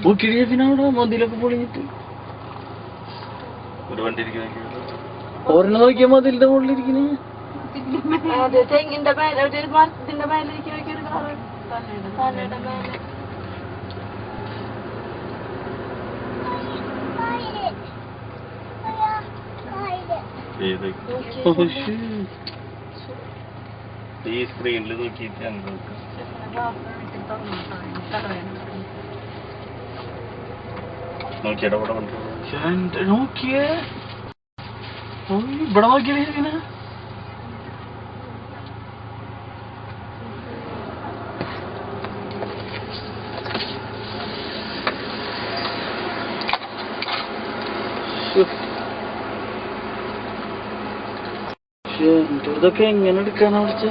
നോക്കിയ പിന്നെ അവിടെ മതിലൊക്കെ പൊളിഞ്ഞിട്ട് ഒരെണ്ണം നോക്കിയ മതിലിന്റെ മുകളിലിരിക്കണേ. തെങ്ങിന്റെ മേലെ മരത്തിന്റെ മേലിരിക്കുന്ന തലയുടെ മേലെ ഈ സ്ക്രീനിൽ നോക്കിയിട്ട് നോക്കിയട നോക്കിയേ ഇവിടെ നോക്കിയേ ഇങ്ങനെ ഇതൊക്കെ എങ്ങനെ എടുക്കാനാ വിളിച്ച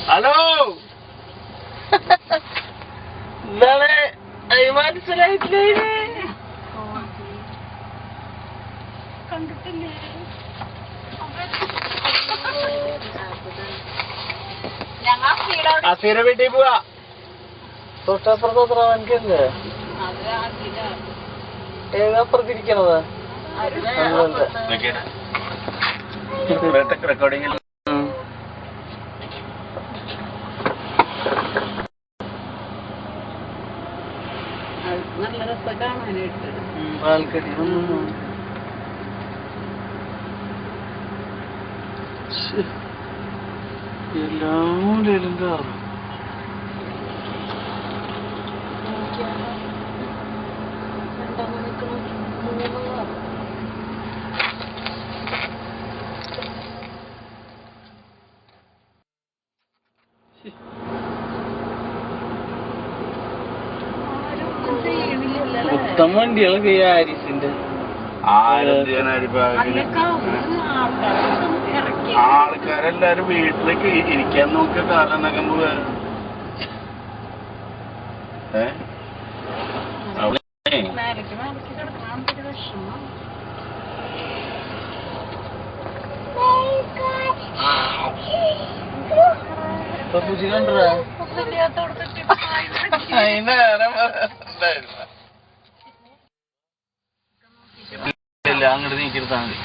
ഹലോ എന്താണ് മനസ്സിലായിട്ടില്ലേ? കണ്ടിട്ടില്ലേ? അസീര വീട്ടിൽ പോവാ. തൊട്ടപ്പുറത്തോത്ര എനിക്കല്ലേ ഏതപ്പുറത്തിരിക്കണത്? റെക്കോർഡിംഗ് നല്ല രസം കാണാനായിട്ട്. ബാൽക്കണി എല്ലാം കാറും മൊത്തം വണ്ടികളൊക്കെ ഈ ആരിസിന്റെ ആൾക്കാരെല്ലാരും വീട്ടിലേക്ക് ഇരിക്കാൻ നോക്കിയ കാലം നകുമ്പോ കണ്ടോ അങ്ങോട്ട് നീക്കിയെടുത്താ മതി.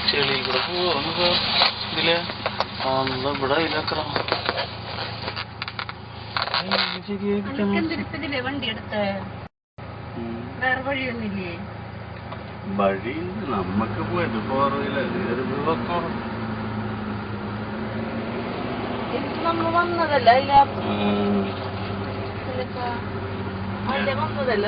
ചെളി കൂടെ പോവാ ഇതില് ഇവിടെ ഇതിലക്കണം ശരിയായിരിക്കണം. വണ്ടി എടുത്ത വേറെ വഴിയൊന്നുമില്ലേ? വഴി നമ്മക്ക് പോയത് പോറില്ല. നമ്മൾ വന്നതല്ല അതിലെ വന്നതല്ല.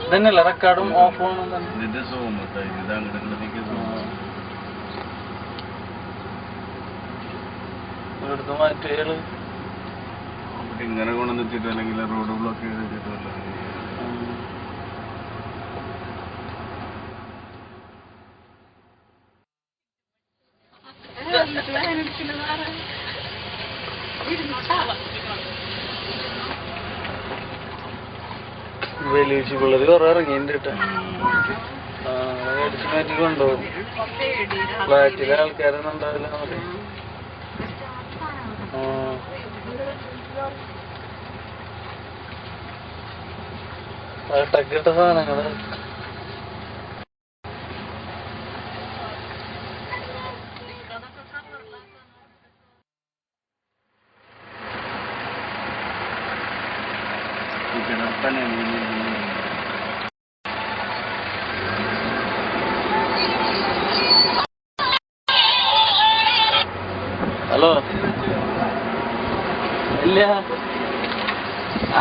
ഇതന്നെയല്ല റെക്കോർഡും ഓഫ് ഓണും എടുത്ത് മാറ്റിയാല് ഇങ്ങനെ കൊണ്ടുവന്നിട്ട് അല്ലെങ്കിൽ റോഡ് ബ്ലോക്ക് ചെയ്തിട്ടല്ല. വലിയ പിള്ളേര് കുറെ ഇറങ്ങിയിട്ട് കേട്ടാ. അടിച്ചു മാറ്റി കൊണ്ടുപോകും. ഫ്ലാറ്റിലെ ആൾക്കാരൊന്നും ഉണ്ടാവില്ല. ടക്കിട്ട സാധനങ്ങള്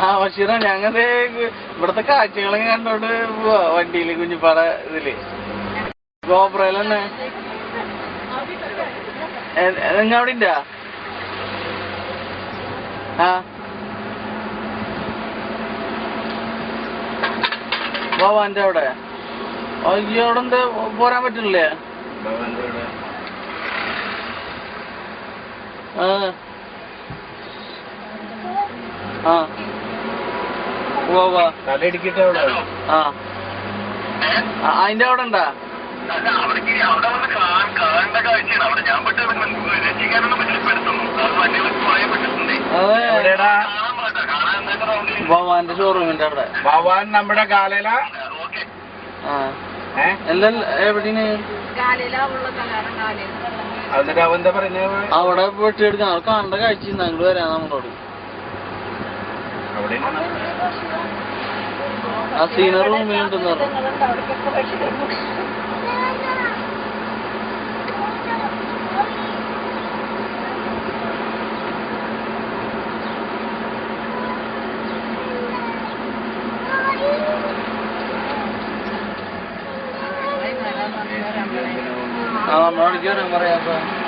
ബഷീറ ഞങ്ങത് ഇവിടത്തെ കാഴ്ചകളൊക്കെ കണ്ടോണ്ട് പോവാ വണ്ടിയില് കുഞ്ഞിപ്പാട ഇതില് ഗോപ്രയിൽ തന്നെ. നിങ്ങ അവിടെ ഇണ്ടാ? ആ ഭവാന്റെ അവിടെ അയ്യോ അവിടെ എന്താ പോരാൻ പറ്റില്ലേ? ആ തലയിടിക്കട്ടെ അവിടെ. ആ അതിന്റെ അവിടെ ഉണ്ടാ? ഭവാന്റെ ഷോറൂമിന്റെ അവിടെ. ഭവാൻ നമ്മുടെ കാലയില. ആ എല്ലാം എവിടെയാണ്? എന്നിട്ട് അവൻ എന്താ പറയുന്നത്? അവിടെ വെട്ടിയെടുക്കാൻ അവൾ കാണേണ്ട കാഴ്ച ഞങ്ങൾ വരാൻ നമ്മളോട്. ആ സീനർ റൂമിലുണ്ടെന്ന് പറഞ്ഞു. ആ നമ്മളോട് വരാൻ പറയാം.